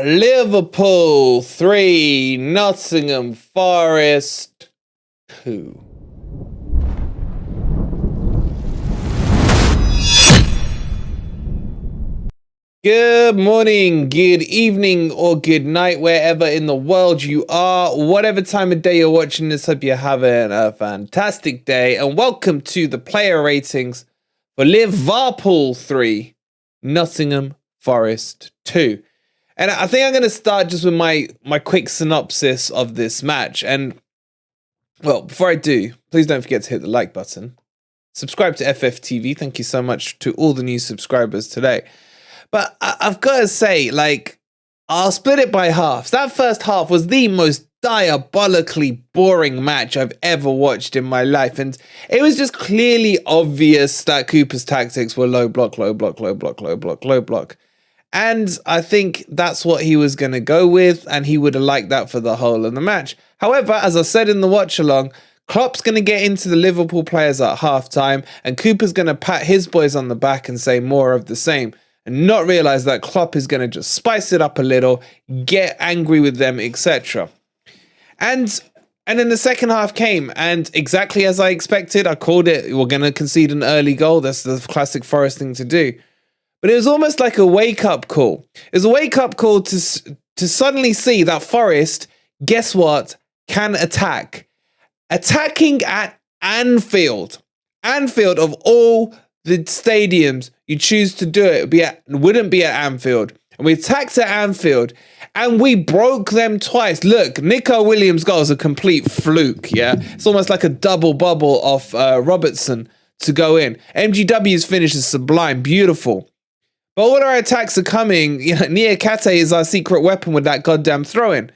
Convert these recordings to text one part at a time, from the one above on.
Liverpool 3, Nottingham Forest 2. Good morning, good evening, or good night, wherever in the world you are. Whatever time of day you're watching this, hope you're having a fantastic day. And welcome to the player ratings for Liverpool 3, Nottingham Forest 2. And I think I'm going to start just with my quick synopsis of this match. And, well, before I do, please don't forget to hit the like button. Subscribe to FFTV. Thank you so much to all the new subscribers today. But I've got to say, like, I'll split it by halves. That first half was the most diabolically boring match I've ever watched in my life. And it was just clearly obvious that Cooper's tactics were low block, low block, low block, low block, low block. And I think that's what he was going to go with, and he would have liked that for the whole of the match. However, as I said in the watch-along, Klopp's going to get into the Liverpool players at halftime, and Cooper's going to pat his boys on the back and say more of the same, and not realize that Klopp is going to just spice it up a little, get angry with them, etc. And then the second half came, and exactly as I expected, I called it, we're going to concede an early goal. That's the classic Forest thing to do. But it was almost like a wake-up call. It was a wake-up call to suddenly see that Forest, guess what, can attack. Attacking at Anfield. Anfield, of all the stadiums you choose to do it, wouldn't be at Anfield. And we attacked at Anfield, and we broke them twice. Look, Nico Williams' goal is a complete fluke, yeah? It's almost like a double bubble off Robertson to go in. MGW's finish is sublime, beautiful. But all our attacks are coming. You know, Niakhate is our secret weapon with that goddamn throw-in.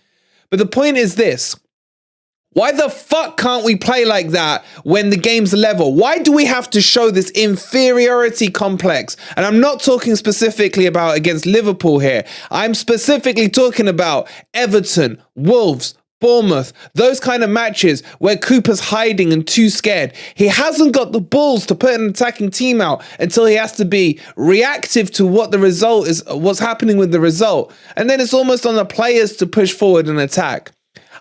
But the point is this. Why the fuck can't we play like that when the game's level? Why do we have to show this inferiority complex? And I'm not talking specifically about against Liverpool here. I'm specifically talking about Everton, Wolves, Bournemouth, those kind of matches where Cooper's hiding and too scared. He hasn't got the balls to put an attacking team out until he has to be reactive to what the result is, what's happening with the result. And then it's almost on the players to push forward and attack.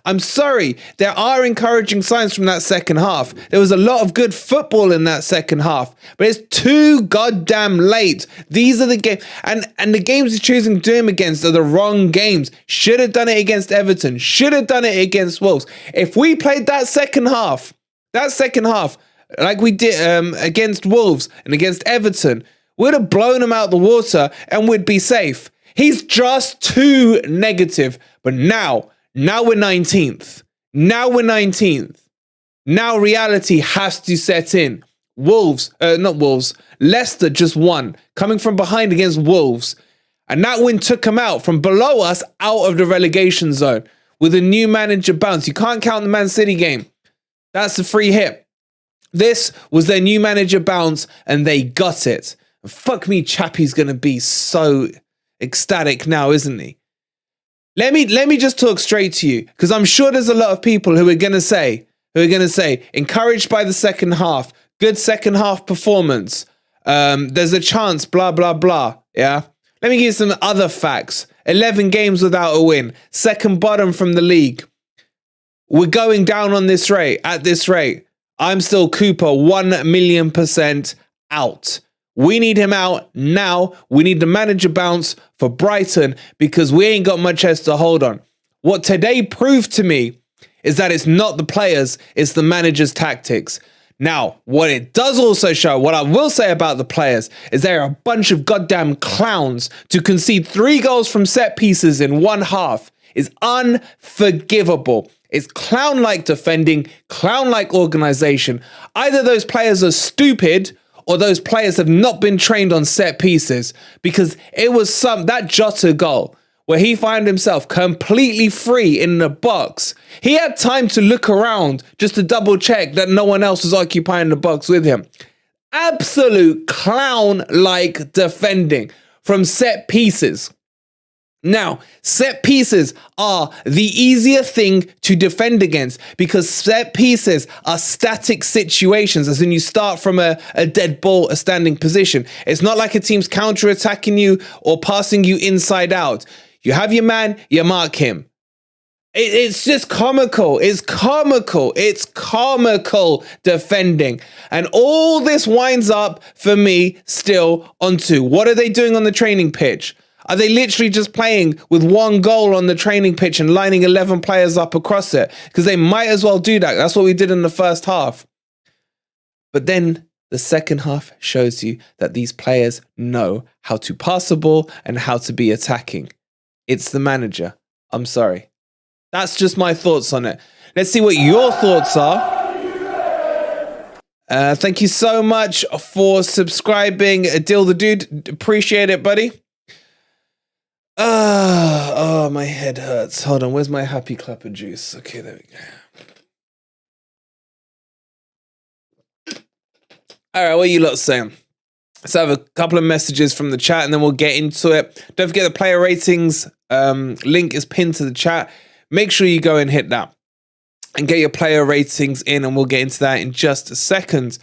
I'm sorry, there are encouraging signs from that second half. There was a lot of good football in that second half, but it's too goddamn late. These are the games, and the games you're choosing to do them against are the wrong games. Should have done it against Everton. Should have done it against Wolves. If we played that second half, like we did against Wolves and against Everton, we'd have blown them out the water and we'd be safe. He's just too negative, but now we're 19th. Now reality has to set in. Leicester just won, coming from behind against Wolves. And that win took them out from below us, out of the relegation zone with a new manager bounce. You can't count the Man City game. That's a free hit. This was their new manager bounce, and they got it. And fuck me, Chappie's going to be so ecstatic now, isn't he? Let me just talk straight to you, because I'm sure there's a lot of people who are going to say, encouraged by the second half, good second half performance, there's a chance, blah, blah, blah, yeah? Let me give you some other facts. 11 games without a win, second bottom from the league. We're going down on this rate, at this rate. I'm still Cooper, 1,000,000% out. We need him out now. We need the manager bounce for Brighton because we ain't got much else to hold on. What today proved to me is that it's not the players, it's the manager's tactics. Now, what it does also show, what I will say about the players, is they're a bunch of goddamn clowns. To concede 3 goals from set pieces in one half is unforgivable. It's clown-like defending, clown-like organization. Either those players are stupid or those players have not been trained on set pieces, because it was that Jota goal where he found himself completely free in the box. He had time to look around just to double check that no one else was occupying the box with him. Absolute clown-like defending from set pieces. Now, set pieces are the easier thing to defend against because set pieces are static situations, as in you start from a dead ball, a standing position. It's not like a team's counter-attacking you or passing you inside out. You have your man, you mark him. It's just comical. It's comical. It's comical defending. And all this winds up for me still onto what are they doing on the training pitch? Are they literally just playing with one goal on the training pitch and lining 11 players up across it? Because they might as well do that. That's what we did in the first half. But then the second half shows you that these players know how to pass the ball and how to be attacking. It's the manager. I'm sorry. That's just my thoughts on it. Let's see what your thoughts are. Thank you so much for subscribing, Dill the Dude. Appreciate it, buddy. Oh, my head hurts. Hold on, where's my happy clapper juice? Okay, there we go. All right, what are you lot saying? Let's have a couple of messages from the chat and then we'll get into it. Don't forget the player ratings link is pinned to the chat. Make sure you go and hit that and get your player ratings in, and we'll get into that in just a second.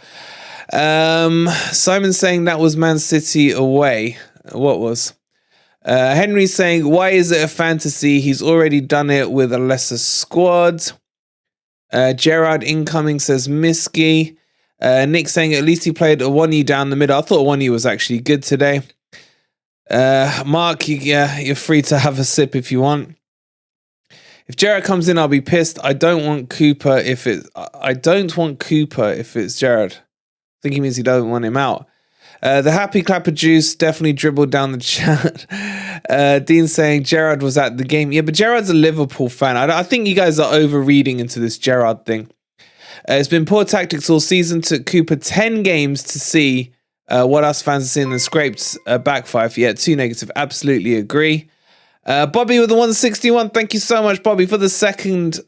Simon's saying that was Man City away. What was? Henry's saying, why is it a fantasy? He's already done it with a lesser squad. Gerard incoming says Miski. Nick saying at least he played Awoniyi down the middle. I thought Awoniyi was actually good today. Mark, you're free to have a sip if you want. If Gerard comes in, I'll be pissed. I don't want Cooper if it's Gerard. I think he means he doesn't want him out. The happy clapper juice definitely dribbled down the chat. Dean saying Gerard was at the game. Yeah, but Gerard's a Liverpool fan. I think you guys are overreading into this Gerard thing. It's been poor tactics all season. Took Cooper 10 games to see what us fans are seeing and scraped backfire. Yeah, 2 negative. Absolutely agree. Bobby with the 161. Thank you so much, Bobby, for the second.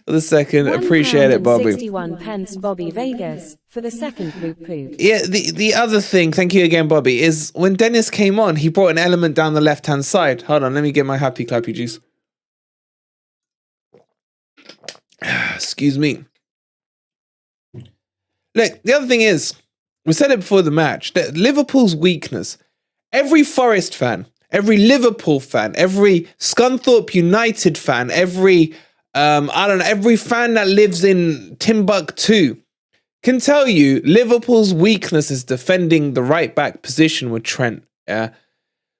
Appreciate it, Bobby. 61 pence, Bobby Vegas, for the second poop. Yeah, the other thing, thank you again, Bobby, is when Dennis came on, he brought an element down the left-hand side. Hold on, let me get my happy clappy juice. Excuse me. Look, the other thing is, we said it before the match, that Liverpool's weakness, every Forest fan, every Liverpool fan, every Scunthorpe United fan, every every fan that lives in Timbuktu can tell you Liverpool's weakness is defending the right back position with Trent. Yeah.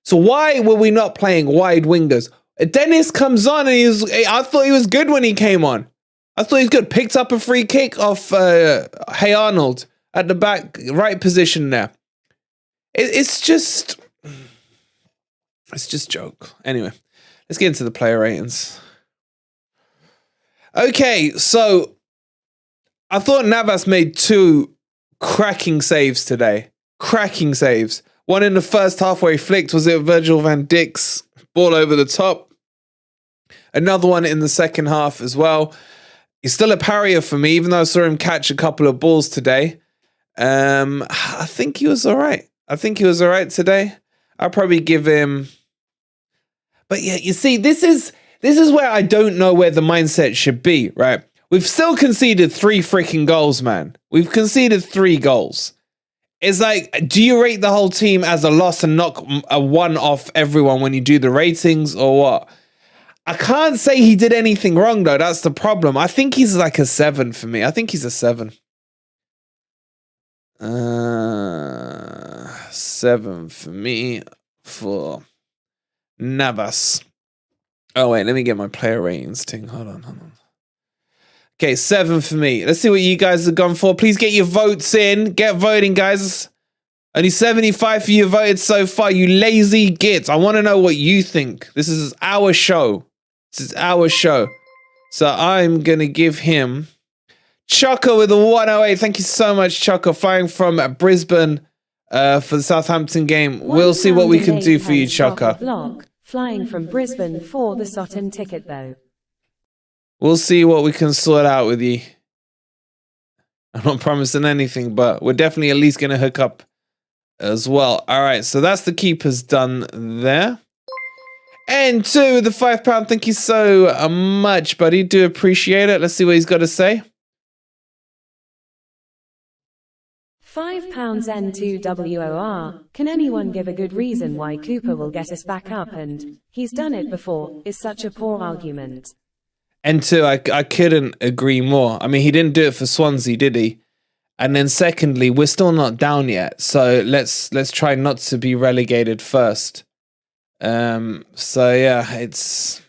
So why were we not playing wide wingers? Dennis comes on and I thought he was good when he came on. I thought he was good. Picked up a free kick off Hey Arnold at the back right position there. It's just joke. Anyway, let's get into the player ratings. Okay, so I thought Navas made 2 cracking saves today. Cracking saves. One in the first half where he flicked, was it Virgil van Dijk's ball over the top? Another one in the second half as well. He's still a pariah for me, even though I saw him catch a couple of balls today. I think he was all right. Today. I'll probably give him... But yeah, you see, this is where I don't know where the mindset should be, right? We've still conceded 3 freaking goals, man. We've conceded 3 goals. It's like, do you rate the whole team as a loss and knock a 1 off everyone when you do the ratings or what? I can't say he did anything wrong, though. That's the problem. I think he's like a 7 for me. I think he's a 7. 7 for me for Navas. Oh, wait. Let me get my player ratings thing. Hold on. Okay, 7 for me. Let's see what you guys have gone for. Please get your votes in. Get voting, guys. Only 75 for you voted so far, you lazy gits. I want to know what you think. This is our show. So I'm going to give him Chucker with a 108. Thank you so much, Chucker, flying from Brisbane for the Southampton game. We'll see what we can do for you, Chucker. Flying from Brisbane for the Sutton ticket, though. We'll see what we can sort out with you. I'm not promising anything, but we're definitely at least going to hook up as well. All right, so that's the keepers done there. And two, the £5. Thank you so much, buddy. Do appreciate it. Let's see what he's got to say. £5 N2WOR. Can anyone give a good reason why Cooper will get us back up and he's done it before is such a poor argument. And two, I couldn't agree more. I mean, he didn't do it for Swansea, did he? And then secondly, we're still not down yet. So let's try not to be relegated first. So yeah, it's...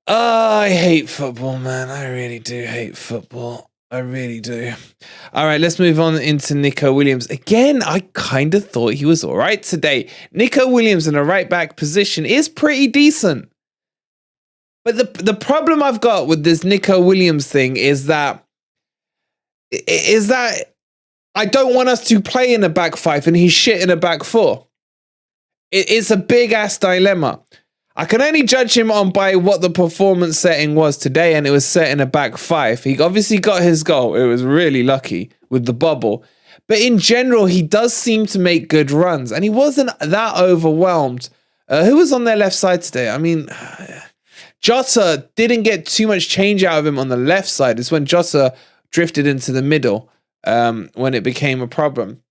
I hate football, man. I really do hate football. I really do. All right, let's move on into Nico Williams. Again, I kind of thought he was all right today. Nico Williams in a right back position is pretty decent. But the problem I've got with this Nico Williams thing is that I don't want us to play in a back five and he's shit in a back four. It's a big ass dilemma. I can only judge him by what the performance setting was today, and it was set in a back five. He obviously got his goal. It was really lucky with the bubble. But in general, he does seem to make good runs, and he wasn't that overwhelmed. Who was on their left side today? I mean, Jota didn't get too much change out of him on the left side. It's when Jota drifted into the middle when it became a problem.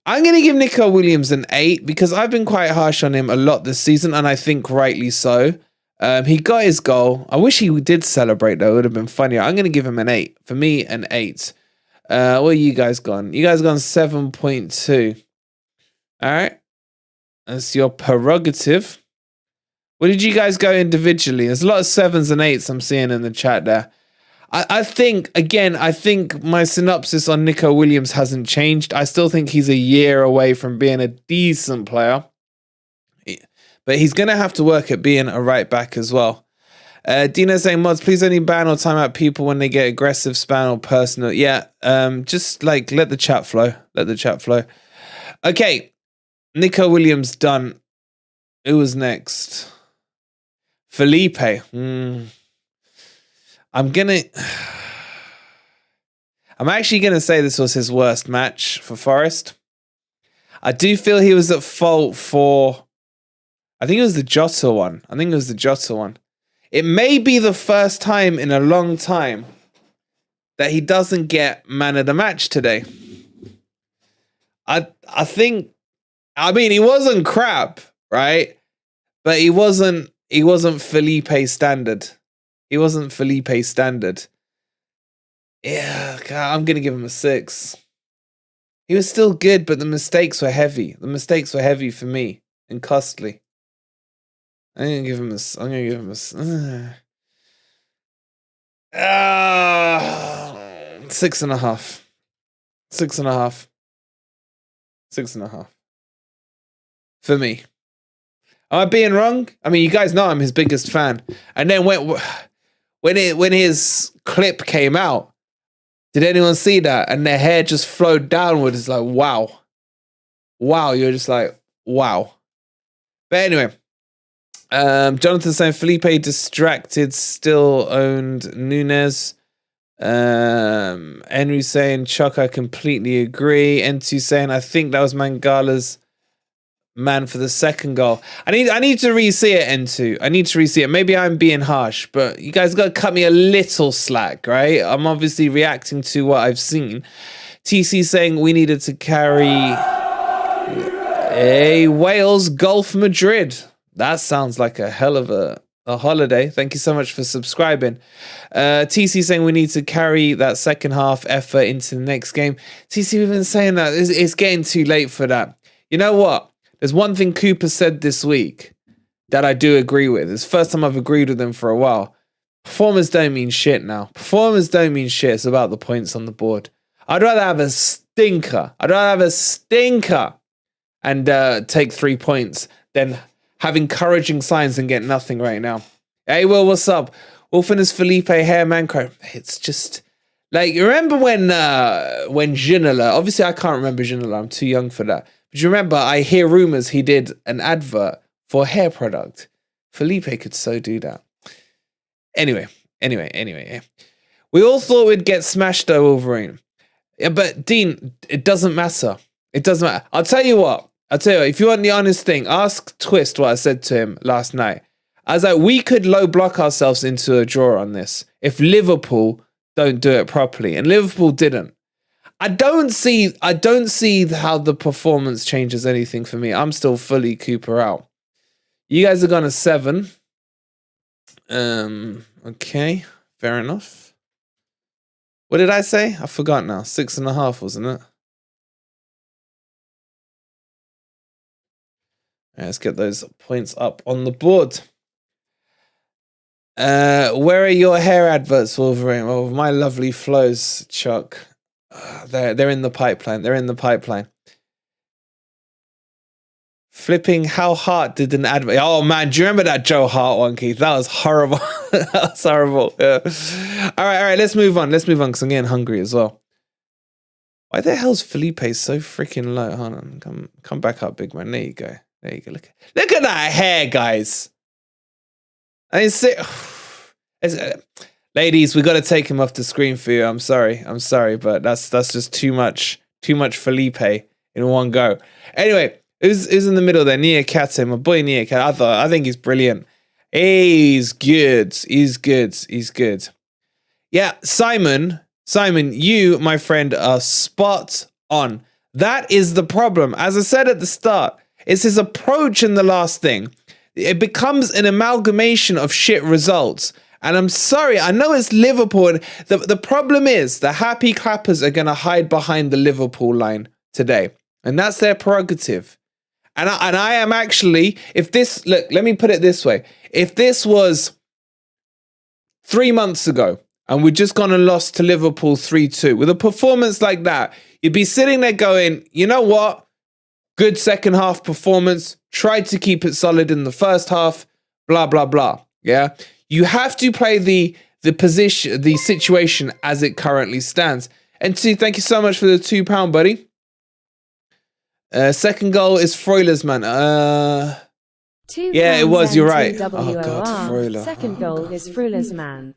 I'm going to give Nico Williams an 8 because I've been quite harsh on him a lot this season, and I think rightly so. He got his goal. I wish he did celebrate, though. It would have been funnier. I'm going to give him an 8. For me, an 8. What are you guys gone? You guys gone 7.2. All right. That's your prerogative. What did you guys go individually? There's a lot of 7s and 8s I'm seeing in the chat there. I think my synopsis on Nico Williams hasn't changed. I still think he's a year away from being a decent player. But he's going to have to work at being a right back as well. Dino saying, mods, please only ban or time out people when they get aggressive, spam, or personal. Yeah, just like let the chat flow. Let the chat flow. Okay, Nico Williams done. Who was next? Felipe. I'm actually going to say this was his worst match for Forest. I do feel he was at fault for... I think it was the Jota one. It may be the first time in a long time that he doesn't get man of the match today. I think... I mean, he wasn't crap, right? But he wasn't Felipe standard. He wasn't Felipe standard. Yeah, God, I'm going to give him a 6. He was still good, but the mistakes were heavy. The mistakes were heavy for me and costly. I'm going to give him a 6.5. 6.5. 6.5. For me. Am I being wrong? I mean, you guys know I'm his biggest fan. And then when his clip came out, did anyone see that? And their hair just flowed downward. It's like, wow. Wow, you're just like, wow. But anyway, Jonathan saying Felipe distracted, still owned Nunes. Henry saying Chuck, I completely agree. N2 saying I think that was Mangala's man for the second goal. I need to re-see it, N2. I need to re-see it. Maybe I'm being harsh, but you guys got to cut me a little slack, right? I'm obviously reacting to what I've seen. TC saying we needed to carry a Wales Golf Madrid. That sounds like a hell of a holiday. Thank you so much for subscribing. TC saying we need to carry that second half effort into the next game. TC, we've been saying that. It's getting too late for that. You know what? There's one thing Cooper said this week that I do agree with. It's the first time I've agreed with him for a while. Performers don't mean shit now. Performers don't mean shit. It's about the points on the board. I'd rather have a stinker. And take 3 points than have encouraging signs and get nothing right now. Hey, Will, what's up? Wolfen is Felipe hair man. It's just... Like, you remember when Ginola... Obviously, I can't remember Ginola. I'm too young for that. But you remember, I hear rumors he did an advert for a hair product. Felipe could so do that. Anyway. We all thought we'd get smashed though, Wolverine. Yeah, but Dean, it doesn't matter. I'll tell you what. I'll tell you what, if you want the honest thing, ask Twist what I said to him last night. I was like, we could low block ourselves into a draw on this if Liverpool don't do it properly. And Liverpool didn't. I don't see how the performance changes anything for me. I'm still fully Cooper out. You guys are going to 7. Okay, fair enough. What did I say? I forgot now. 6.5, wasn't it? Right, let's get those points up on the board. Where are your hair adverts, Wolverine? Well, my lovely flows, Chuck. They're in the pipeline. They're in the pipeline. Flipping, how hard did an advert? Oh man, do you remember that Joe Hart one, Keith? That was horrible. That was horrible. Yeah. All right. Let's move on. Because I'm getting hungry as well. Why the hell's Felipe so freaking low? Hold on. Come back up, big man. There you go. Look at that hair, guys. I mean, ladies, we got to take him off the screen for you. I'm sorry, but that's just too much Felipe in one go. Anyway, who's in the middle there? Niakhate, my boy Niakhate. I think he's brilliant. He's good. Yeah, Simon, you, my friend, are spot on. That is the problem. As I said at the start, it's his approach in the last thing. It becomes an amalgamation of shit results. And I'm sorry, I know it's Liverpool. The problem is the happy clappers are going to hide behind the Liverpool line today. And that's their prerogative. And I am actually, let me put it this way. If this was 3 months ago and we'd just gone and lost to Liverpool 3-2, with a performance like that, you'd be sitting there going, you know what? Good second half performance, tried to keep it solid in the first half, blah, blah, blah. Yeah. You have to play the position, the situation as it currently stands. And thank you so much for the £2, buddy. Second goal is Freuler's, man. Yeah, it was, you're right. Oh God, Freuler. Second goal is Freuler's, man.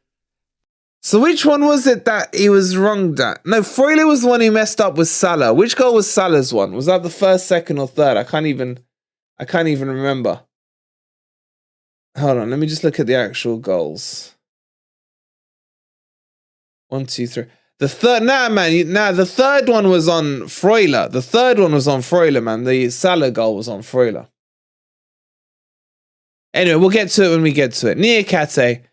So which one was it that he was wrong at? No, Freuler was the one who messed up with Salah. Which goal was Salah's one? Was that the first, second, or third? I can't even remember. Hold on, let me just look at the actual goals. 1, 2, 3. The third, the third one was on Freuler. The third one was on Freuler, man. The Salah goal was on Freuler. Anyway, we'll get to it when we get to it. Niakhate,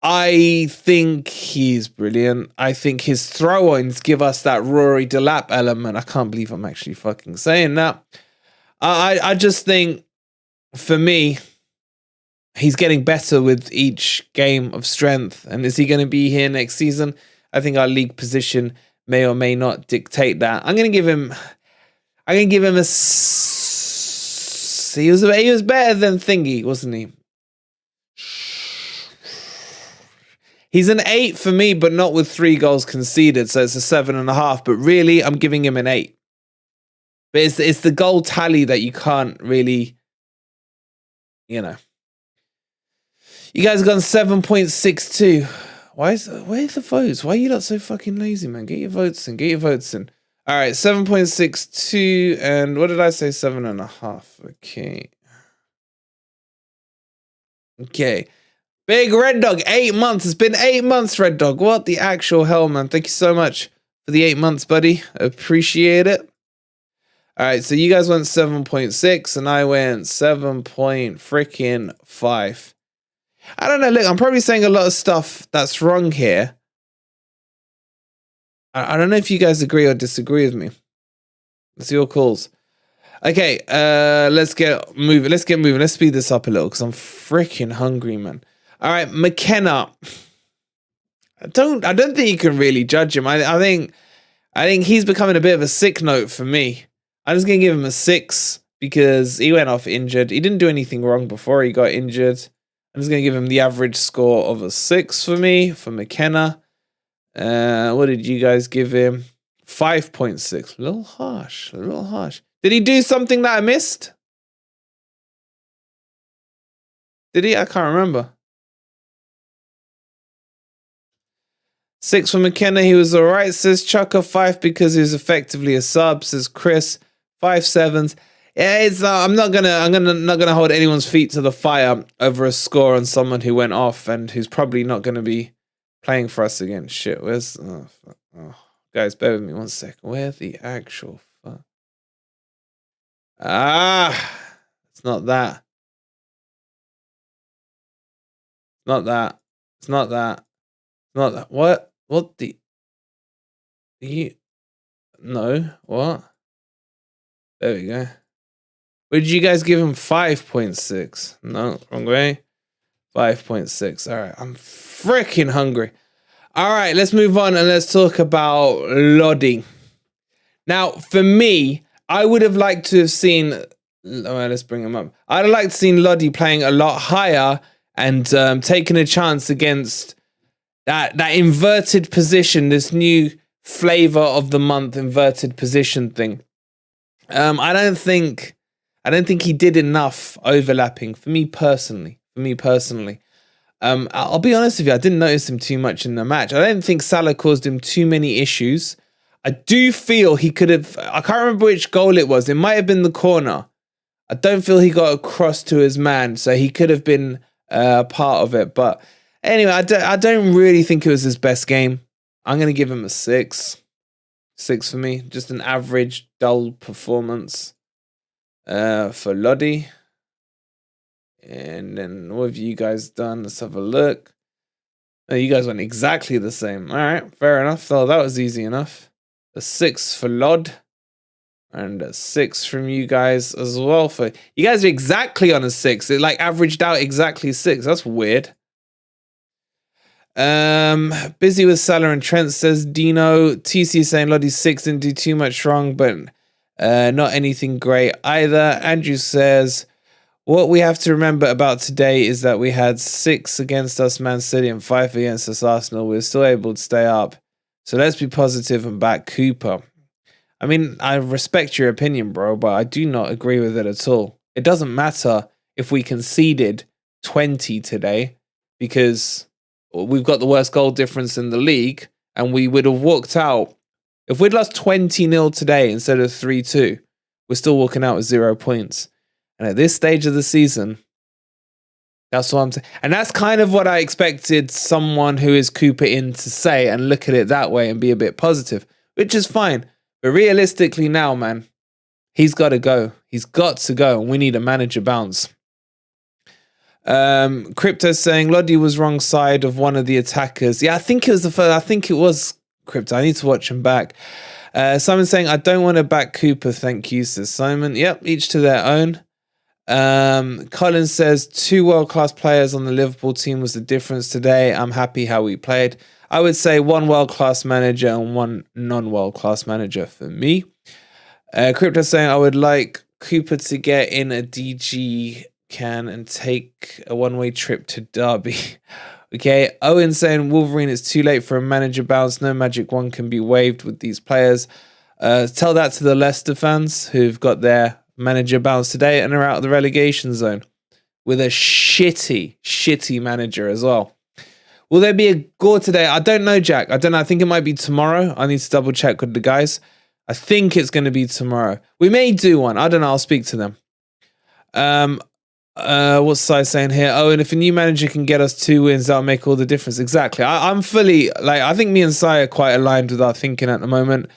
I think he's brilliant. I think his throw-ins give us that Rory Delap element. I can't believe I'm actually fucking saying that. I just think, for me, he's getting better with each game of strength. And is he going to be here next season? I think our league position may or may not dictate that. I'm going to give him a C. He was better than Thingy, wasn't he? He's an 8 for me, but not with 3 goals conceded, so it's a 7.5. But really, I'm giving him an 8. But it's the goal tally that you can't really, you know. You guys have gone 7.62. Where's the votes? Why are you not so fucking lazy, man? Get your votes in. All right, 7.62, and what did I say? 7.5. Okay. Big Red Dog, 8 months. It's been 8 months, Red Dog. What the actual hell, man? Thank you so much for the 8 months, buddy. Appreciate it. All right, so you guys went 7.6, and I went 7.5. I don't know. Look, I'm probably saying a lot of stuff that's wrong here. I don't know if you guys agree or disagree with me. It's your calls. Okay, let's get moving. Let's speed this up a little because I'm freaking hungry, man. All right, Mckenna. I don't think you can really judge him. I think he's becoming a bit of a sick note for me. I'm just gonna give him a 6 because he went off injured. He didn't do anything wrong before he got injured. I'm just gonna give him the average score of a 6 for me, for Mckenna. What did you guys give him? 5.6. A little harsh. Did he do something that I missed? Did he? I can't remember. 6 for Mckenna. He was alright, says Chucker. 5 because he was effectively a sub, says Chris. 5 7s. Yeah, it's. I'm not gonna hold anyone's feet to the fire over a score on someone who went off and who's probably not gonna be playing for us again. Shit, where's? Guys, bear with me 1 second. Where the actual fuck? It's not that. Not that. It's not that. It's not that. What? What the? You? No. What? There we go. What did you guys give him? 5.6. No, wrong way. 5.6. All right, I'm freaking hungry. All right, let's move on and let's talk about Lodi. Now, for me, I would have liked to have seen. Let's bring him up. I'd have liked to seen Lodi playing a lot higher and taking a chance against that inverted position, this new flavor of the month inverted position thing. I don't think he did enough overlapping for me personally. I'll be honest with you, I didn't notice him too much in the match. I don't think Salah caused him too many issues. I do feel he could have. I can't remember which goal it was. It might have been the corner. I don't feel he got across to his man, so he could have been part of it. But anyway, I don't really think it was his best game. I'm going to give him a 6. 6 for me. Just an average, dull performance for Lodi. And then what have you guys done? Let's have a look. Oh, you guys went exactly the same. All right, fair enough. So that was easy enough. A 6 for Lod. And a 6 from you guys as well. For you guys are exactly on a 6. It like averaged out exactly 6. That's weird. Busy with Salah and Trent, says Dino. TC saying Lodi's 6 didn't do too much wrong, but not anything great either. Andrew says, what we have to remember about today is that we had 6 against us Man City and 5 against us Arsenal. We're still able to stay up. So let's be positive and back Cooper. I mean, I respect your opinion, bro, but I do not agree with it at all. It doesn't matter if we conceded 20 today because we've got the worst goal difference in the league and we would have walked out. If we'd lost 20-0 today instead of 3-2, we're still walking out with 0 points. And at this stage of the season, that's what I'm saying. And that's kind of what I expected someone who is Cooper in to say and look at it that way and be a bit positive, which is fine. But realistically now, man, he's got to go. He's got to go, and we need a manager bounce. Crypto saying Lodi was wrong side of one of the attackers. Yeah, I think it was the first. I think it was Crypto. I need to watch him back. Simon saying I don't want to back Cooper. Thank you, says Simon. Yep, each to their own. Colin says 2 world-class players on the Liverpool team was the difference today. I'm happy how we played. I would say 1 world-class manager and 1 non-world-class manager for me. Crypto saying I would like Cooper to get in a DG can and take a one-way trip to Derby. Okay, Owen saying Wolverine, it's too late for a manager bounce. No magic wand can be waved with these players. Tell that to the Leicester fans who've got their manager bounce today and are out of the relegation zone with a shitty manager as well. Will there be a gore today? I don't know, Jack. I don't know. I think it might be tomorrow. I need to double check with the guys. I think it's going to be tomorrow. We may do one. I don't know. I'll speak to them. What's Sai saying here? Oh, and if a new manager can get us 2 wins, that'll make all the difference. Exactly. I'm fully, I think me and Sai are quite aligned with our thinking at the moment.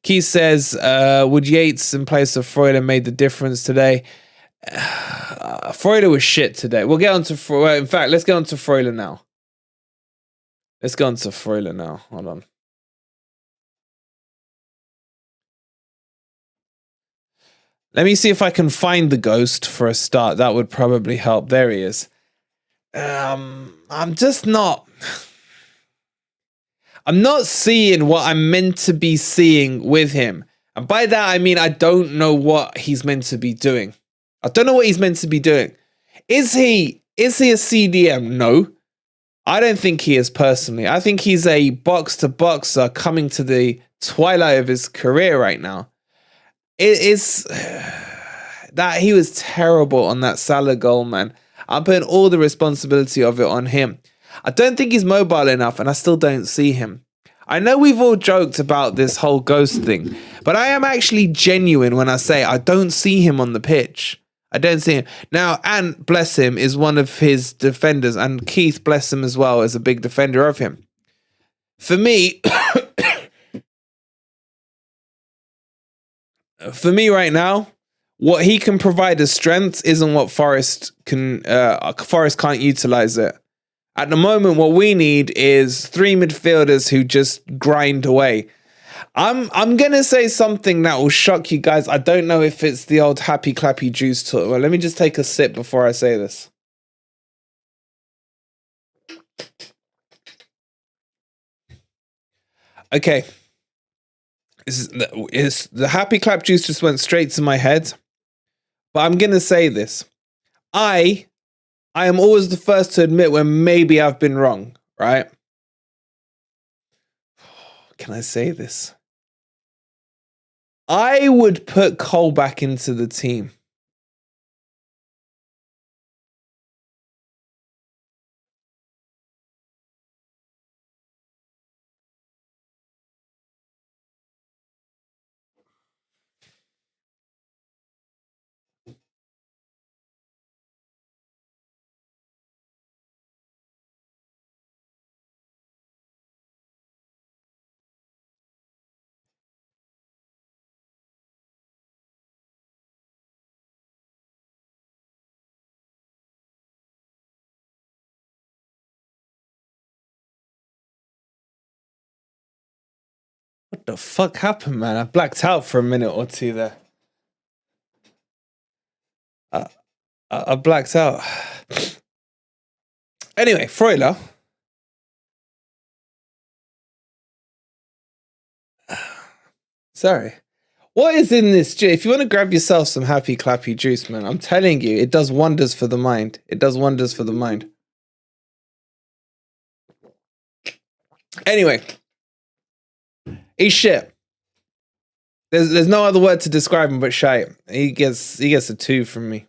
Keith says, would Yates in place of Freuler made the difference today? Freuler was shit today. We'll get on to Freuler. In fact, let's get on to Freuler now. Hold on. Let me see if I can find the ghost for a start. That would probably help. There he is. I'm not seeing what I'm meant to be seeing with him. And by that, I mean, I don't know what he's meant to be doing. Is he a CDM? No. I don't think he is personally. I think he's a box-to-boxer coming to the twilight of his career right now. It is that he was terrible on that Salah goal, man. I'm putting all the responsibility of it on him. I don't think he's mobile enough, and I still don't see him. I know we've all joked about this whole ghost thing, but I am actually genuine when I say I don't see him on the pitch. I don't see him. Now, Ant, bless him, is one of his defenders, and Keith, bless him as well, is a big defender of him. For me, right now, what he can provide as strength isn't what Forest can. Forest can't utilize it. At the moment, what we need is 3 midfielders who just grind away. I'm gonna say something that will shock you guys. I don't know if it's the old happy clappy juice talk. Well, let me just take a sip before I say this. Okay. The happy clap juice just went straight to my head. But I'm gonna say this. I am always the first to admit when maybe I've been wrong, right? Can I say this? I would put Cole back into the team. What the fuck happened, man? I blacked out for a minute or two there. I blacked out. Anyway, Freuler. Sorry. What is in this juice? If you want to grab yourself some happy clappy juice, man, I'm telling you, it does wonders for the mind. It does wonders for the mind. Anyway, he's shit. There's no other word to describe him but shite. He gets a 2 from me.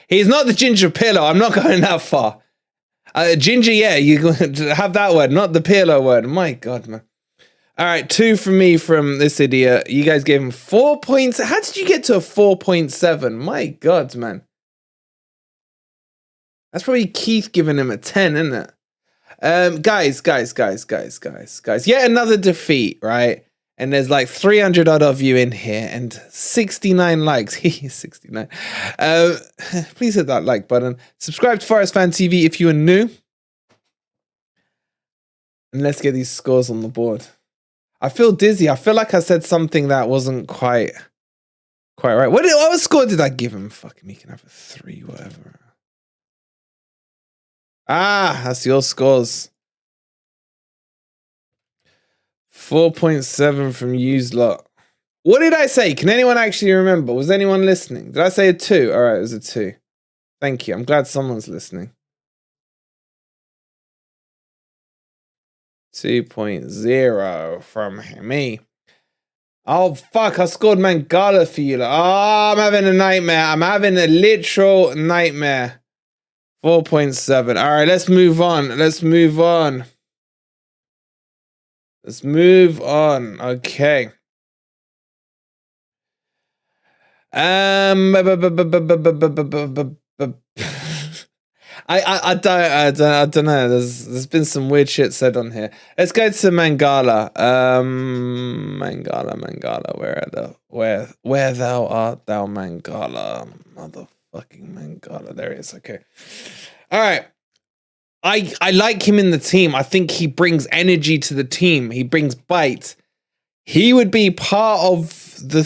He's not the ginger pillow. I'm not going that far. Ginger, yeah, you have that word, not the pillow word. My God, man. All right, 2 from me from this idiot. You guys gave him 4 points. How did you get to a 4.7? My God, man. That's probably Keith giving him a 10, isn't it? Guys. Yet another defeat, right? And there's like 300 odd of you in here and 69 likes. 69. Please hit that like button. Subscribe to Forest Fan TV if you are new. And let's get these scores on the board. I feel dizzy. I feel like I said something that wasn't quite right. What score did I give him? Fuck me, he can have a 3, whatever. Ah, that's your scores. 4.7 from used lot. What did I say? Can anyone actually remember? Was anyone listening? Did I say a 2? All right, it was a 2. Thank you. I'm glad someone's listening. 2.0 from me. Oh, fuck. I scored Mangala for you. Oh, I'm having a nightmare. I'm having a literal nightmare. 4.7. All right, let's move on. Okay. I don't know. There's been some weird shit said on here. Let's go to Mangala. Mangala. Where thou art thou, Mangala? Motherfucking Mangala. There it is. Okay. All right. I like him in the team. I think he brings energy to the team. He brings bite. He would be part of the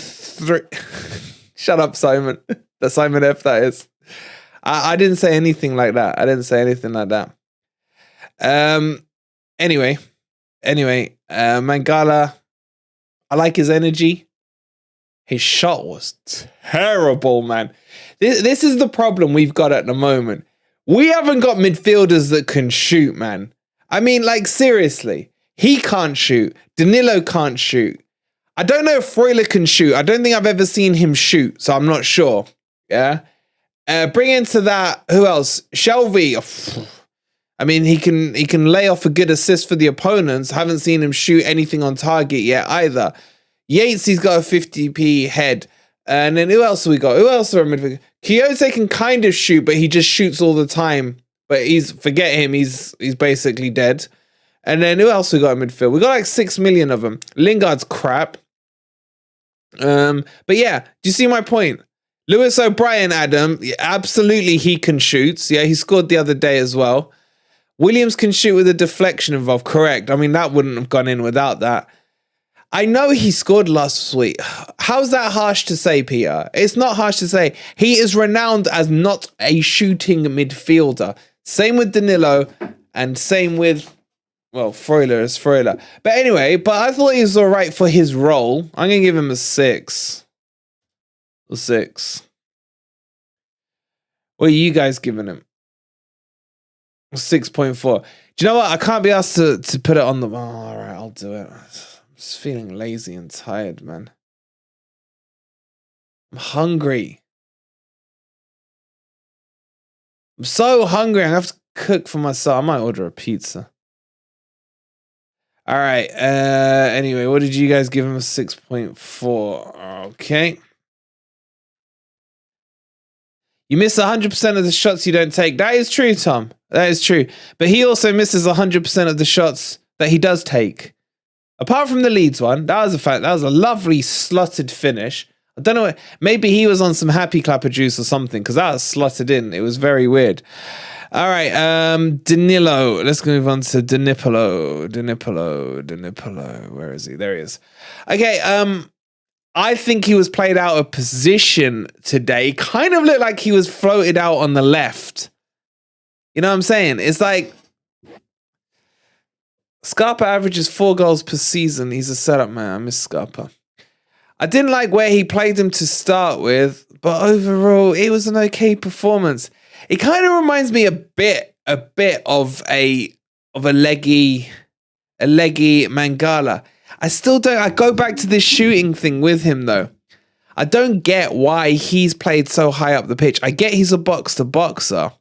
Shut up, Simon. The Simon F that is. I didn't say anything like that. Anyway, Mangala, I like his energy. His shot was terrible, man. This is the problem we've got at the moment. We haven't got midfielders that can shoot, man. I mean, like, seriously. He can't shoot. Danilo can't shoot. I don't know if Freuler can shoot. I don't think I've ever seen him shoot, so I'm not sure. Yeah? Bring into that, who else? Shelby. I mean, he can lay off a good assist for the opponents. Haven't seen him shoot anything on target yet either. Yates, he's got a 50p head. And then who else have we got? Who else are in midfield? Quixote can kind of shoot, but he just shoots all the time. But forget him, he's basically dead. And then who else we got in midfield? We got like 6 million of them. Lingard's crap. But yeah, do you see my point? Lewis O'Brien, Adam, absolutely he can shoot. Yeah, he scored the other day as well. Williams can shoot with a deflection involved, correct. I mean, that wouldn't have gone in without that. I know he scored last week. How's that harsh to say, Peter? It's not harsh to say. He is renowned as not a shooting midfielder. Same with Danilo and same with, well, Freuler is Freuler. But anyway, I thought he was all right for his role. I'm going to give him a 6. A 6. What are you guys giving him? 6.4. Do you know what? I can't be asked to put it on the... Oh, all right, I'll do it. I'm just feeling lazy and tired, man. I'm hungry. I'm so hungry. I have to cook for myself. I might order a pizza. All right. Anyway, what did you guys give him? A 6.4. Okay. You miss 100% of the shots you don't take. That is true, Tom. That is true. But he also misses 100% of the shots that he does take. Apart from the Leeds one, that was a fact. That was a lovely slotted finish. I don't know. Maybe he was on some happy clapper juice or something because that was slotted in. It was very weird. All right. Danilo. Let's move on to Danilo. Where is he? There he is. Okay. I think he was played out of position today. Kind of looked like he was floated out on the left. You know what I'm saying? It's like Scarpa averages 4 goals per season. He's a setup man. I miss Scarpa. I didn't like where he played him to start with, but overall, it was an okay performance. It kind of reminds me a bit of a leggy Mangala. I still don't. I go back to this shooting thing with him though. I don't get why he's played so high up the pitch. I get he's a box-to-boxer,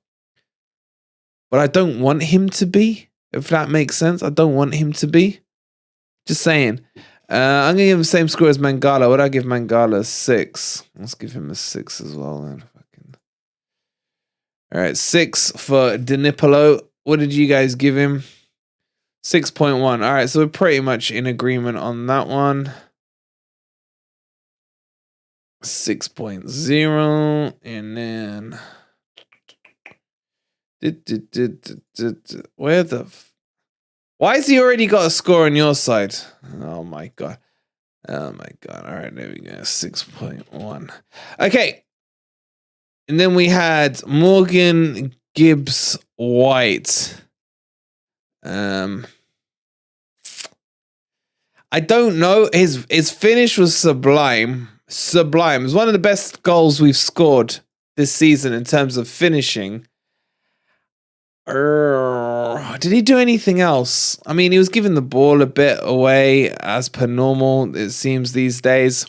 but I don't want him to be. If that makes sense, I don't want him to be. Just saying. I'm gonna give him the same score as Mangala. What do I give Mangala? A 6. Let's give him a 6 as well then. All right, 6 for Danilo. What did you guys give him? 6.1. All right, so we're pretty much in agreement on that one. 6.0, and then where the? Why has he already got a score on your side? Oh my god! Oh my god! All right, there we go. 6.1. Okay, and then we had Morgan Gibbs White. I don't know. His finish was sublime. Sublime. It was one of the best goals we've scored this season in terms of finishing. Did he do anything else? I mean, he was giving the ball a bit away as per normal, it seems these days.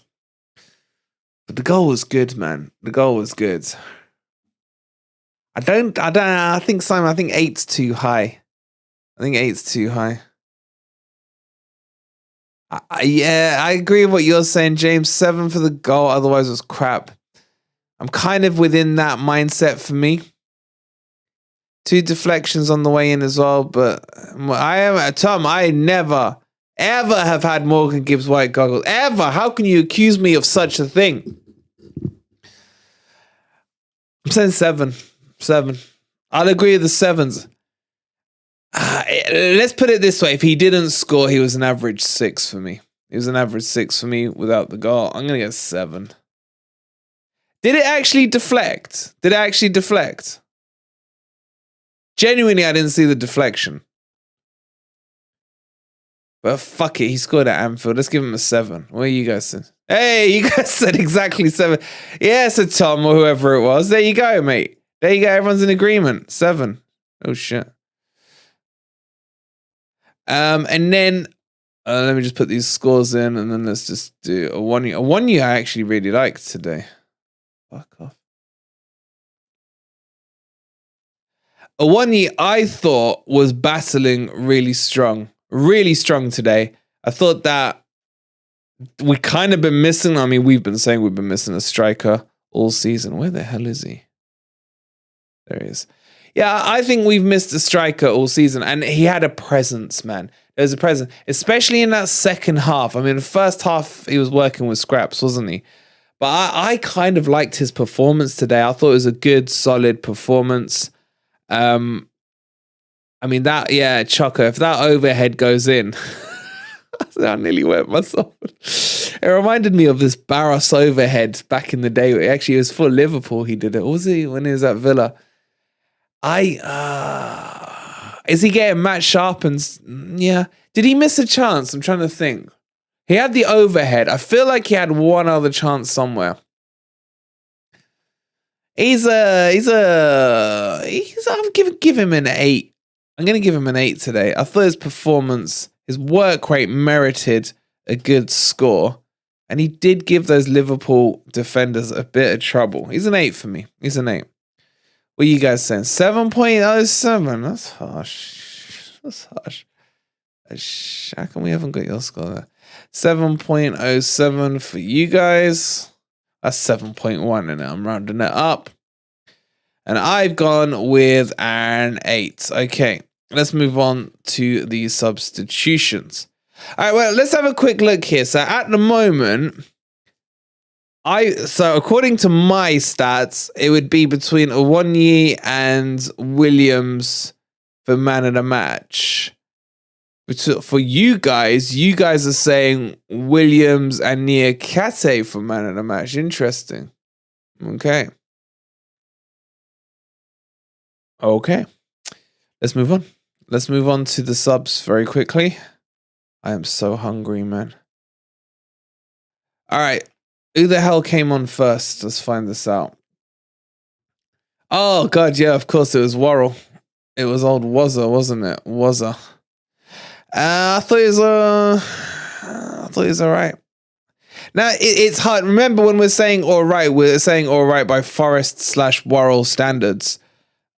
But the goal was good, man. The goal was good. I think Simon, I think 8's too high. I think 8's too high. Yeah, I agree with what you're saying, James. 7 for the goal, otherwise it was crap. I'm kind of within that mindset for me. 2 deflections on the way in as well, but Tom, I never, ever have had Morgan Gibbs White goggles. Ever. How can you accuse me of such a thing? I'm saying 7. 7. I'll agree with the 7s. Let's put it this way. If he didn't score, he was an average 6 for me. He was an average 6 for me without the goal. I'm going to get 7. Did it actually deflect? Did it actually deflect? Genuinely, I didn't see the deflection. But fuck it, he scored at Anfield. Let's give him a 7. What are you guys saying? Hey, you guys said exactly 7. Yeah, so Tom or whoever it was. There you go, mate. There you go. Everyone's in agreement. 7. Oh, shit. And then let me just put these scores in, and then let's just do Awoniyi. Awoniyi I actually really liked today. Fuck off. Awoniyi, I thought, was battling really strong today. I thought that we kind of been missing. I mean, we've been saying we've been missing a striker all season. Where the hell is he? There he is. Yeah, I think we've missed a striker all season, and he had a presence, man. There's a presence, especially in that second half. I mean, the first half he was working with scraps, wasn't he? But I kind of liked his performance today. I thought it was a good, solid performance. I mean, Choco, if that overhead goes in, I nearly wet myself. It reminded me of this Barros overhead back in the day. Actually, it was for Liverpool he did it. Or was he when he was at Villa? Is he getting match sharpened? Yeah. Did he miss a chance? I'm trying to think. He had the overhead. I feel like he had one other chance somewhere. Give him an 8. I'm going to give him an 8 today. I thought his performance, his work rate merited a good score. And he did give those Liverpool defenders a bit of trouble. He's an 8 for me. He's an 8. What are you guys saying? 7.07. That's harsh. That's harsh. How come we haven't got your score there? 7.07 for you guys. That's 7.1 and I'm rounding it up. And I've gone with an 8. Okay, let's move on to the substitutions. All right, well, let's have a quick look here. So at the moment, according to my stats, it would be between Awoniyi and Williams for man of the match. But for you guys are saying Williams and Niakhate for man of the match. Interesting. Okay. Let's move on. Let's move on to the subs very quickly. I am so hungry, man. All right. Who the hell came on first? Let's find this out. Oh, God, yeah, of course it was Worrell. It was old Wazza, wasn't it? Wazza. I thought he was all right. Now, it's hard. Remember when we're saying all right, we're saying all right by Forest/Worrell standards.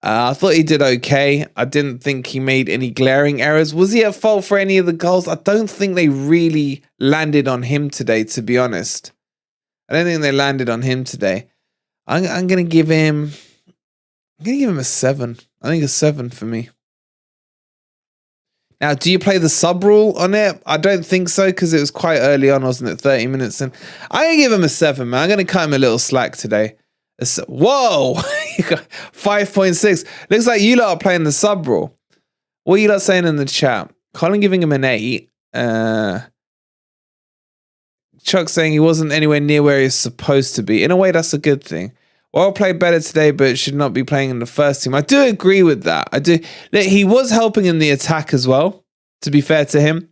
I thought he did okay. I didn't think he made any glaring errors. Was he at fault for any of the goals? I don't think they really landed on him today, to be honest. I don't think they landed on him today. I'm going to give him a 7. I think a 7 for me. Now, do you play the sub rule on it? I don't think so, because it was quite early on, wasn't it? 30 minutes in. I'm going to give him a 7, man. I'm going to cut him a little slack today. Whoa! 5.6. Looks like you lot are playing the sub rule. What are you lot saying in the chat? Colin giving him an 8. Chuck saying he wasn't anywhere near where he's supposed to be. In a way, that's a good thing. Well, played better today, but should not be playing in the first team. I do agree with that. I do. He was helping in the attack as well, to be fair to him.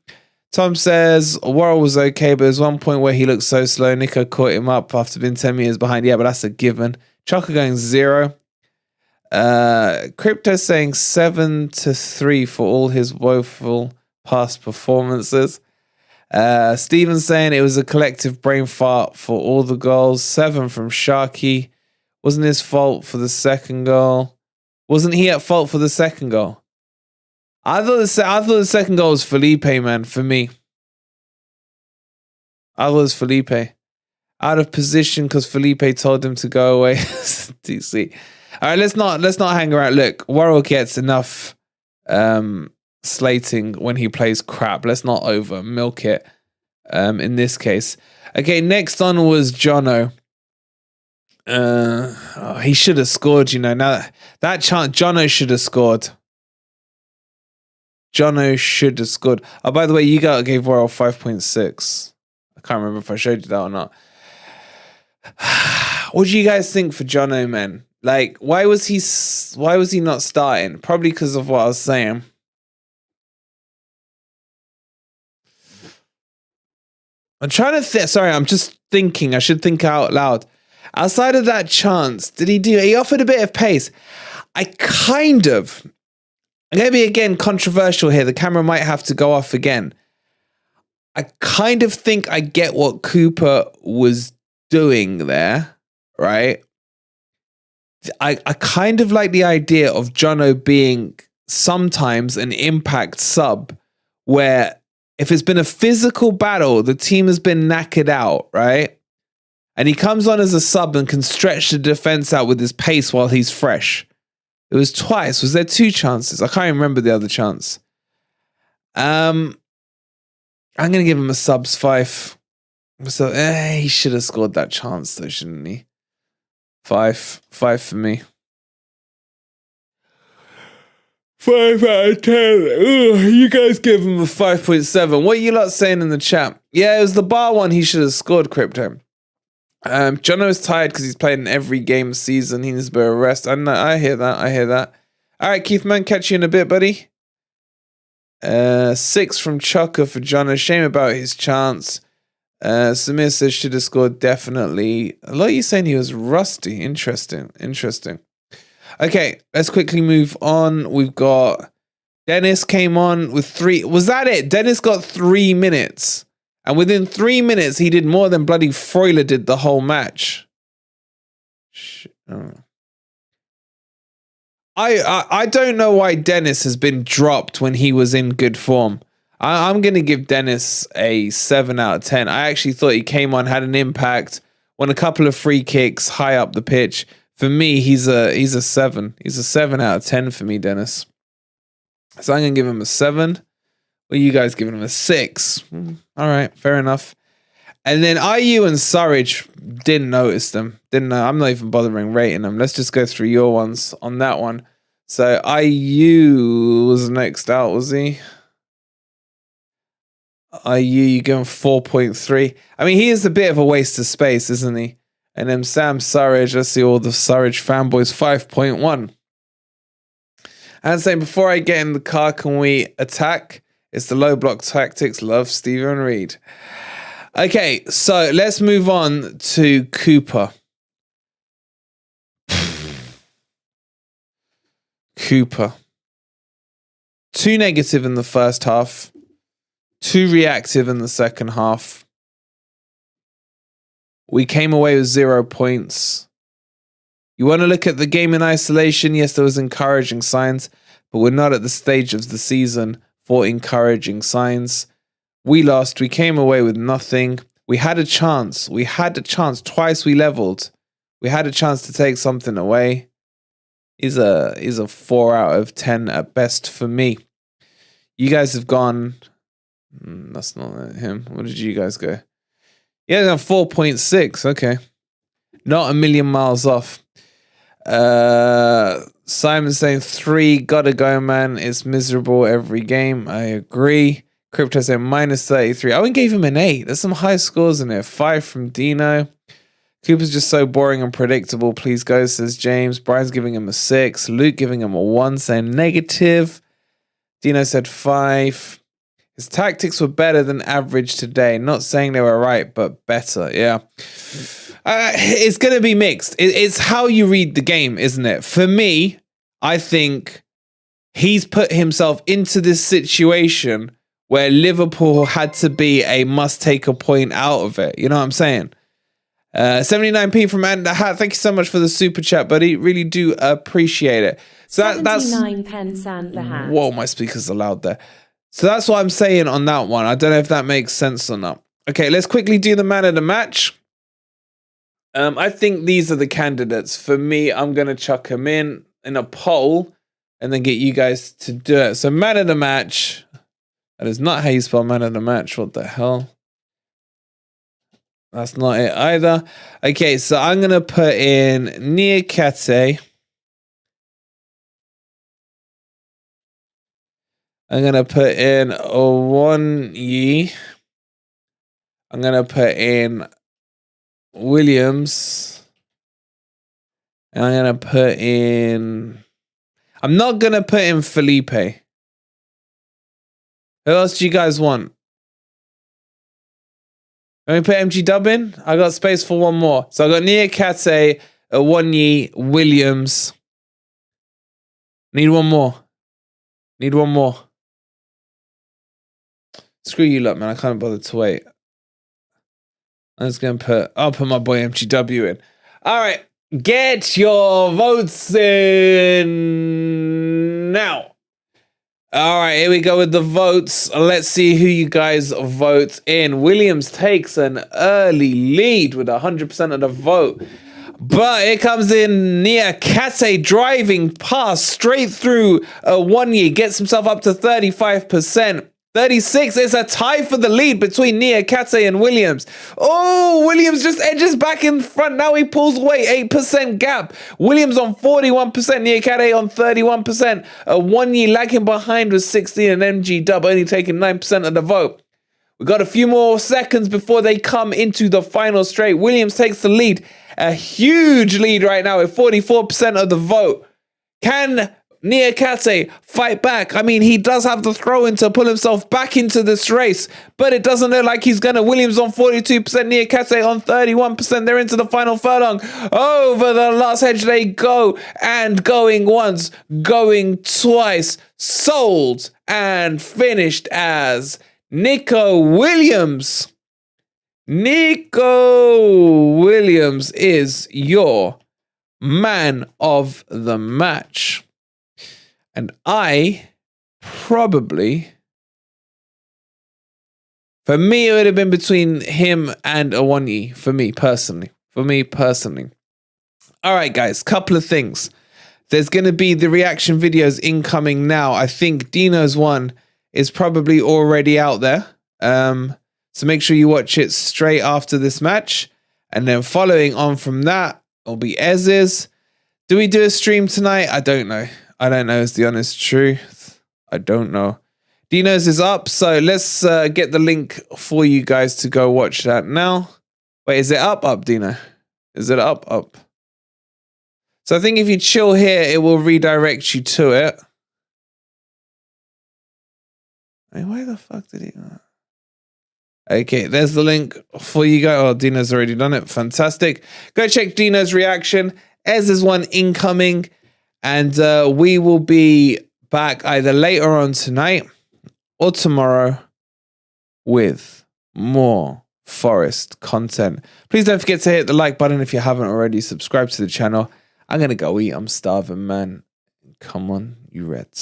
Tom says Worrell was okay, but there's one point where he looked so slow. Nico caught him up after being 10 meters behind. Yeah, but that's a given. Chaka going 0. Crypto saying 7-3 for all his woeful past performances. Steven saying it was a collective brain fart for all the goals. 7 from Sharky. Wasn't his fault for the second goal. Wasn't he at fault for the second goal? I thought the second goal was Felipe, man, for me. I thought it was Felipe. Out of position because Felipe told him to go away. DC. All right, let's not hang around. Look, Worrell gets enough slating when he plays crap. Let's not over milk it in this case. Okay, next on was Jono. He should have scored, you know. Now that chance, Jono should have scored. Jono should have scored. Oh, by the way, you gave Worrell 5.6. I can't remember if I showed you that or not. What do you guys think for Jono, man? Like, why was he not starting? Probably because of what I was saying. I'm trying to sorry, I'm just thinking. I should think out loud. Outside of that chance, he offered a bit of pace. I'm going to be again controversial here. The camera might have to go off again. I kind of think I get what Cooper was doing there, right? I kind of like the idea of Jono being sometimes an impact sub, where if it's been a physical battle, the team has been knackered out, right? And he comes on as a sub and can stretch the defense out with his pace while he's fresh. It was twice. Was there 2 chances? I can't remember the other chance. I'm going to give him a subs 5. So he should have scored that chance though, shouldn't he? 5 for me. 5 out of 10. Ugh, you guys give him a 5.7. What are you lot saying in the chat? Yeah, it was the bar one he should have scored, Crypto. Jono is tired because he's played in every game this season. He needs a bit of rest. I hear that. All right, Keith, man, catch you in a bit, buddy. 6 from Chucker for Jono. Shame about his chance. Samir says should have scored definitely. A lot of you saying he was rusty. Interesting. Okay, let's quickly move on. We've got Dennis came on with 3. Was that it? Dennis got 3 minutes. And within 3 minutes, he did more than bloody Freuler did the whole match. I don't know why Dennis has been dropped when he was in good form. I'm going to give Dennis a 7 out of 10. I actually thought he came on, had an impact, won a couple of free kicks high up the pitch. For me, he's a 7. He's a 7 out of 10 for me, Dennis. So I'm going to give him a 7. What are you guys giving him? A 6? All right, fair enough. And then IU and Surridge, didn't notice them. Didn't know. I'm not even bothering rating them. Let's just go through your ones on that one. So IU was next out, was he? You going 4.3. I mean, he is a bit of a waste of space, isn't he? And then Sam Surridge, let's see all the Surridge fanboys, 5.1. And saying, before I get in the car, can we attack? It's the low block tactics. Love Stephen Reed. Okay, so let's move on to Cooper. Cooper. 2 negative in the first half. 2 reactive in the second half. We came away with 0 points. You want to look at the game in isolation? Yes, there was encouraging signs, but we're not at the stage of the season for encouraging signs. We lost. We came away with nothing. We had a chance. Twice we leveled. We had a chance to take something away. He's a 4 out of 10 at best for me. You guys have gone... that's not him. What did you guys go? Yeah, 4.6. Okay. Not a million miles off. Simon saying 3. Gotta go, man. It's miserable every game. I agree. Crypto saying -33. I wouldn't give him an 8. There's some high scores in there. 5 from Dino. Cooper's just so boring and predictable. Please go, says James. Brian's giving him a 6. Luke giving him a 1, saying negative. Dino said 5. His tactics were better than average today. Not saying they were right, but better. Yeah. It's going to be mixed. It's how you read the game, isn't it? For me, I think he's put himself into this situation where Liverpool had to be a must take a point out of it. You know what I'm saying? 79p from Niakhate. Thank you so much for the super chat, buddy. Really do appreciate it. So that's 79 pence and the hat. Whoa, my speakers are loud there. So that's what I'm saying on that one. I don't know if that makes sense or not. Okay, let's quickly do the man of the match. I think these are the candidates. For me, I'm going to chuck them in a poll and then get you guys to do it. So man of the match. That is not how you spell man of the match. What the hell? That's not it either. Okay, so I'm going to put in Niakhate. I'm going to put in Awoniyi. I'm going to put in Williams. And I'm going to put in... I'm not going to put in Felipe. Who else do you guys want? Let me put MG Dub in. I got space for one more. So I got Niakhate, Awoniyi, Williams. Need one more. Screw you lot, man. I can't bother to wait. I'm just going to I'll put my boy MGW in. All right. Get your votes in now. All right, here we go with the votes. Let's see who you guys vote in. Williams takes an early lead with 100% of the vote. But it comes in Niakhate driving past straight through Awoniyi, gets himself up to 35%. 36 is a tie for the lead between Niakhate and Williams. Oh, Williams just edges back in front. Now he pulls away, 8% gap. Williams on 41%, Niakhate on 31%. Awoniyi lagging behind with 16 and MG Dub only taking 9% of the vote. We've got a few more seconds before they come into the final straight. Williams takes the lead, a huge lead right now with 44% of the vote. Can Niakhate fight back? I mean, he does have the throw-in to pull himself back into this race, but it doesn't look like he's gonna. Williams on 42%, Niakhate on 31%. They're into the final furlong. Over the last hedge they go, and going once, going twice, sold and finished as Nico Williams. Nico Williams is your man of the match. And I probably, for me, it would have been between him and Awoniyi, for me personally. All right, guys, couple of things. There's going to be the reaction videos incoming now. I think Dino's one is probably already out there. So make sure you watch it straight after this match. And then following on from that will be Ez's. Do we do a stream tonight? I don't know. Is the honest truth. I don't know. Dino's is up, so let's get the link for you guys to go watch that now. Wait, is it up? Up, Dino. Is it up? Up. So I think if you chill here, it will redirect you to it. Hey, why the fuck did he... Okay, there's the link for you guys. Oh, Dino's already done it. Fantastic. Go check Dino's reaction. Ez's one incoming. And we will be back either later on tonight or tomorrow with more Forest content. Please don't forget to hit the like button if you haven't already. Subscribe to the channel. I'm going to go eat. I'm starving, man. Come on, you Reds.